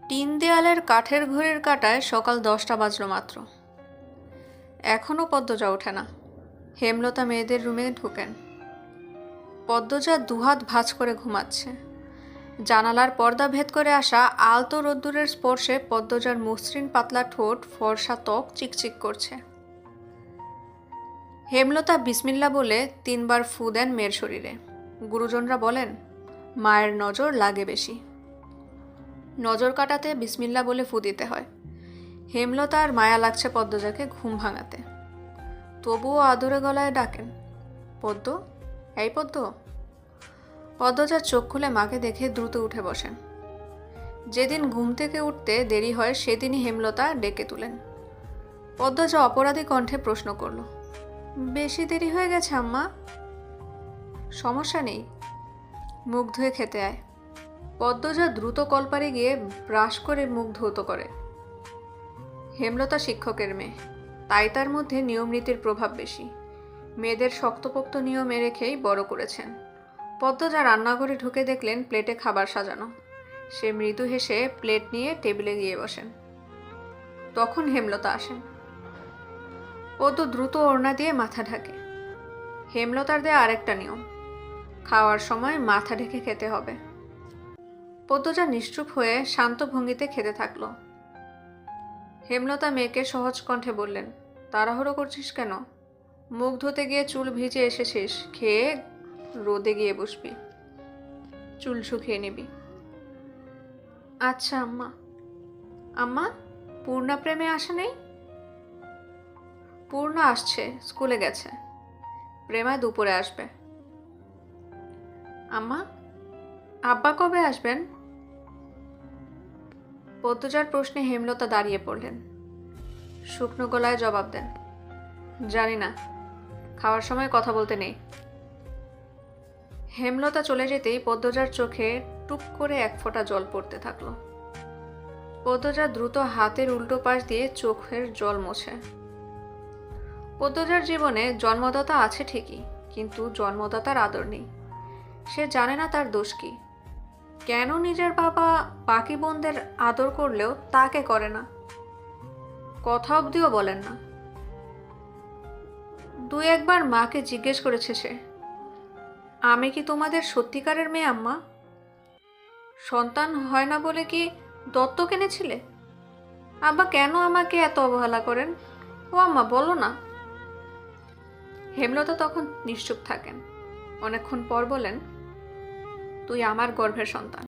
Tin দেয়ালের কাঠের ঘড়ির কাঁটায় সকাল 10টা বাজলো মাত্র। এখনও পদ্মজা ওঠে না। হেমলতা মেয়েদের রুমে ঢুকেন। পদ্মজা দুহাত ভাঁজ করে ঘুমাচ্ছে। জানালার পর্দা ভেদ করে আসা আলতো রোদ্দুরের স্পর্শে পদ্মজার মসৃণ পাতলা ঠোঁট, ফর্সা ত্বক চিকচিক করছে। হেমলতা বিসমিল্লা বলে 3বার ফু দেন মেয়ের শরীরে। গুরুজনরা বলেন, মায়ের নজর লাগে বেশি। নজর কাটাতে বিসমিল্লা বলে ফু দিতে হয়। হেমলতা আর মায়া লাগছে পদ্মজাকে ঘুম ভাঙাতে। তবুও আদরে গলায় ডাকেন, পদ্ম, এই পদ্ম। পদ্মজার চোখ খুলে মাকে দেখে দ্রুত উঠে বসেন। যেদিন ঘুম থেকে উঠতে দেরি হয় সেদিনই হেমলতা ডেকে তুলেন। পদ্মজা অপরাধী কণ্ঠে প্রশ্ন করল, বেশি দেরি হয়ে গেছে আম্মা? সমস্যা নেই, মুখ ধুয়ে খেতে আয়। পদ্মজা দ্রুত কলপারে গিয়ে ব্রাশ করে মুখ ধৌত করে। হেমলতা শিক্ষকের মেয়ে, তাই তার মধ্যে নিয়ম নীতির প্রভাব বেশি। মেয়েদের শক্তপোক্ত নিয়মে রেখেই বড় করেছেন। পদ্মজা রান্নাঘরে ঢুকে দেখলেন প্লেটে খাবার সাজানো। সে মৃদু হেসে প্লেট নিয়ে টেবিলে গিয়ে বসেন। তখন হেমলতা আসেন। পদ্ম দ্রুত ওড়না দিয়ে মাথা ঢাকে। হেমলতার দেয়া আরেকটা নিয়ম, খাওয়ার সময় মাথা ঢেকে খেতে হবে। পদ্মজা নিশ্চুপ হয়ে শান্ত ভঙ্গিতে খেতে থাকল। হেমলতা মেয়েকে সহজ কণ্ঠে বললেন, তাড়াহুড়ো করছিস কেন? মুখ ধুতে গিয়ে চুল ভিজে এসেছিস, খেয়ে রোদে গিয়ে বসবি, চুল শুকিয়ে নিবি। আচ্ছা আম্মা। আম্মা, পূর্ণা প্রেমে আসে নেই? পূর্ণা আসছে, স্কুলে গেছে। প্রেমা দুপুরে আসবে। আম্মা, আব্বা কবে আসবেন? পদ্মজার প্রশ্নে হেমলতা দাঁড়িয়ে পড়লেন। শুকনো গলায় জবাব দেন, জানি না, খাওয়ার সময় কথা বলতে নেই। হেমলতা চলে যেতেই পদ্মজার চোখে টুপ করে এক ফোঁটা জল পড়তে থাকলো। পদ্মজা দ্রুত হাতের উল্টো পাশ দিয়ে চোখের জল মোছে। পদ্মজার জীবনে জন্মদাতা আছে ঠিকই, কিন্তু জন্মদাতার আদর নেই। সে জানে না তার দোষ কি, কেন নিজের বাবা বাকি বোনদের আদর করলেও তাকে করে না, কথা অবধিও বলেন না। 2-1বার মাকে জিজ্ঞেস করেছে সে, আমি কি তোমাদের সত্যিকারের মেয়ে আম্মা? সন্তান হয় না বলে কি দত্তক এনেছিলে? আব্বা কেন আমাকে এত অবহেলা করেন? ও আম্মা বলো না। হেমলতা তখন নিশ্চুপ থাকেন। অনেকক্ষণ পর বলেন, তুই আমার গর্ভের সন্তান।